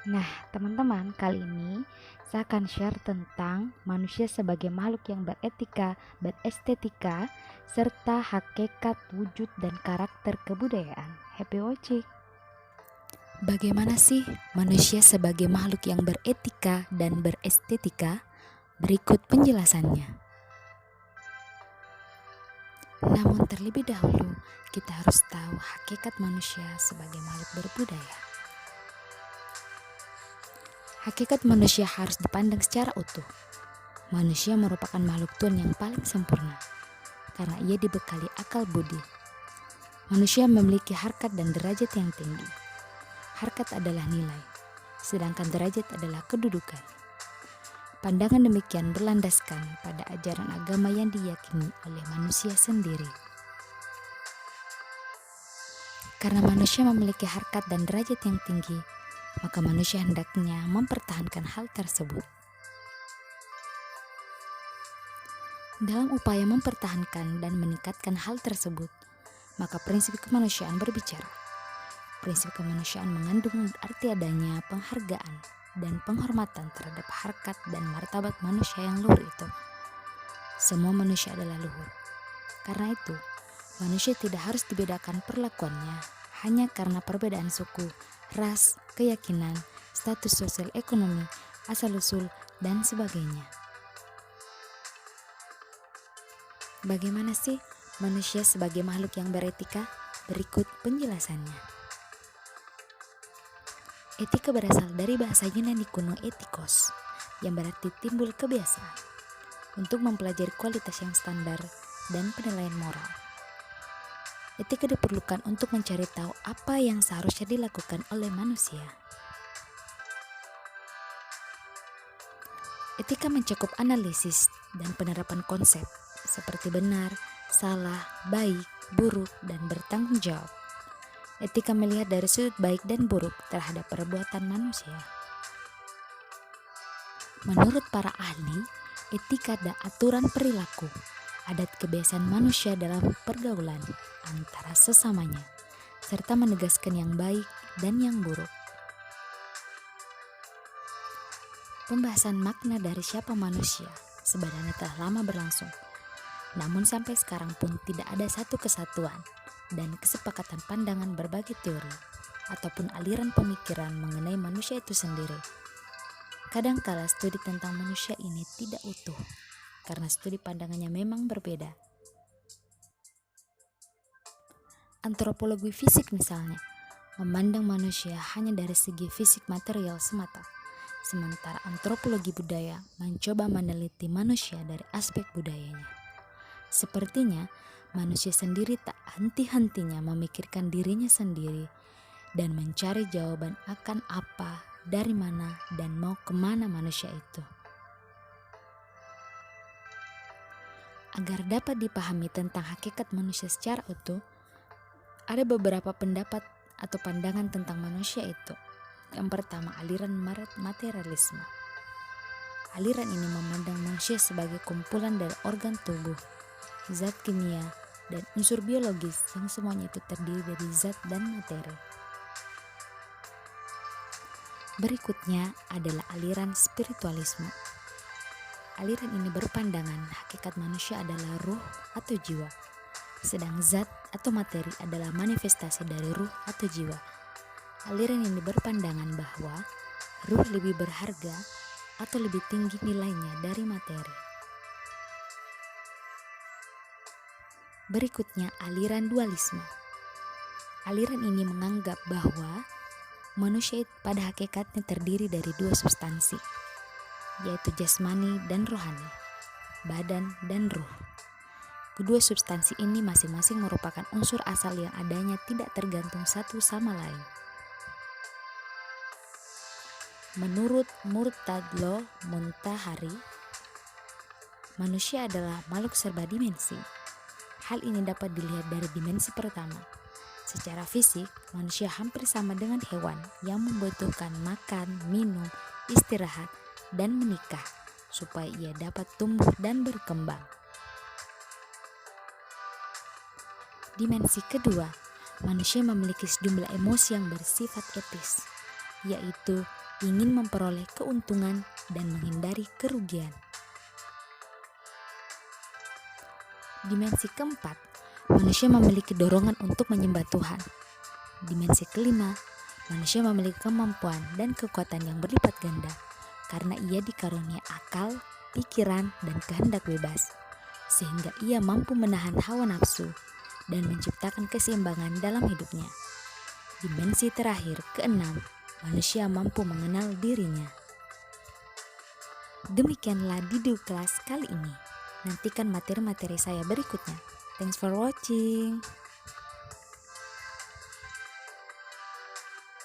Nah, teman-teman, kali ini saya akan share tentang manusia sebagai makhluk yang beretika, berestetika, serta hakikat wujud dan karakter kebudayaan. Happy watching! Bagaimana sih manusia sebagai makhluk yang beretika dan berestetika? Berikut penjelasannya. Namun terlebih dahulu, kita harus tahu hakikat manusia sebagai makhluk berbudaya. Hakikat manusia harus dipandang secara utuh. Manusia merupakan makhluk Tuhan yang paling sempurna, karena ia dibekali akal budi. Manusia memiliki harkat dan derajat yang tinggi. Harkat adalah nilai, sedangkan derajat adalah kedudukan. Pandangan demikian berlandaskan pada ajaran agama yang diyakini oleh manusia sendiri. Karena manusia memiliki harkat dan derajat yang tinggi, maka manusia hendaknya mempertahankan hal tersebut. Dalam upaya mempertahankan dan meningkatkan hal tersebut, maka prinsip kemanusiaan berbicara. Prinsip kemanusiaan mengandung arti adanya penghargaan dan penghormatan terhadap harkat dan martabat manusia yang luhur itu. Semua manusia adalah luhur. Karena itu, manusia tidak harus dibedakan perlakuannya hanya karena perbedaan suku, ras, keyakinan, status sosial ekonomi, asal-usul, dan sebagainya. Bagaimana sih manusia sebagai makhluk yang beretika? Berikut penjelasannya. Etika berasal dari bahasa Yunani kuno etikos, yang berarti timbul kebiasaan, untuk mempelajari kualitas yang standar dan penilaian moral. Etika diperlukan untuk mencari tahu apa yang seharusnya dilakukan oleh manusia. Etika mencakup analisis dan penerapan konsep seperti benar, salah, baik, buruk, dan bertanggung jawab. Etika melihat dari sudut baik dan buruk terhadap perbuatan manusia. Menurut para ahli, etika adalah aturan perilaku, adat kebiasaan manusia dalam pergaulan antara sesamanya, serta menegaskan yang baik dan yang buruk. Pembahasan makna dari siapa manusia sebenarnya telah lama berlangsung, namun sampai sekarang pun tidak ada satu kesatuan dan kesepakatan pandangan berbagai teori ataupun aliran pemikiran mengenai manusia itu sendiri. Kadangkala studi tentang manusia ini tidak utuh, karena studi pandangannya memang berbeda. Antropologi fisik misalnya, memandang manusia hanya dari segi fisik material semata, sementara antropologi budaya mencoba meneliti manusia dari aspek budayanya. Sepertinya, manusia sendiri tak henti-hentinya memikirkan dirinya sendiri dan mencari jawaban akan apa, dari mana, dan mau kemana manusia itu. Agar dapat dipahami tentang hakikat manusia secara utuh, ada beberapa pendapat atau pandangan tentang manusia itu. Yang pertama, aliran materialisme. Aliran ini memandang manusia sebagai kumpulan dari organ tubuh, zat kimia, dan unsur biologis yang semuanya itu terdiri dari zat dan materi. Berikutnya adalah aliran spiritualisme. Aliran ini berpandangan hakikat manusia adalah ruh atau jiwa, sedang zat atau materi adalah manifestasi dari ruh atau jiwa. Aliran ini berpandangan bahwa ruh lebih berharga atau lebih tinggi nilainya dari materi. Berikutnya, aliran dualisme. Aliran ini menganggap bahwa manusia pada hakikatnya terdiri dari dua substansi, yaitu jasmani dan rohani, badan dan ruh. Kedua substansi ini masing-masing merupakan unsur asal yang adanya tidak tergantung satu sama lain. Menurut Murtadlo Muntahari, manusia adalah makhluk serba dimensi. Hal ini dapat dilihat dari dimensi pertama. Secara fisik, manusia hampir sama dengan hewan yang membutuhkan makan, minum, istirahat, dan menikah supaya ia dapat tumbuh dan berkembang. Dimensi kedua, manusia memiliki sejumlah emosi yang bersifat etis, yaitu ingin memperoleh keuntungan dan menghindari kerugian. Dimensi keempat, manusia memiliki dorongan untuk menyembah Tuhan. Dimensi kelima, manusia memiliki kemampuan dan kekuatan yang berlipat ganda karena ia dikaruniai akal, pikiran, dan kehendak bebas, sehingga ia mampu menahan hawa nafsu dan menciptakan keseimbangan dalam hidupnya. Dimensi terakhir, keenam, manusia mampu mengenal dirinya. Demikianlah Didu kelas kali ini. Nantikan materi-materi saya berikutnya. Thanks for watching.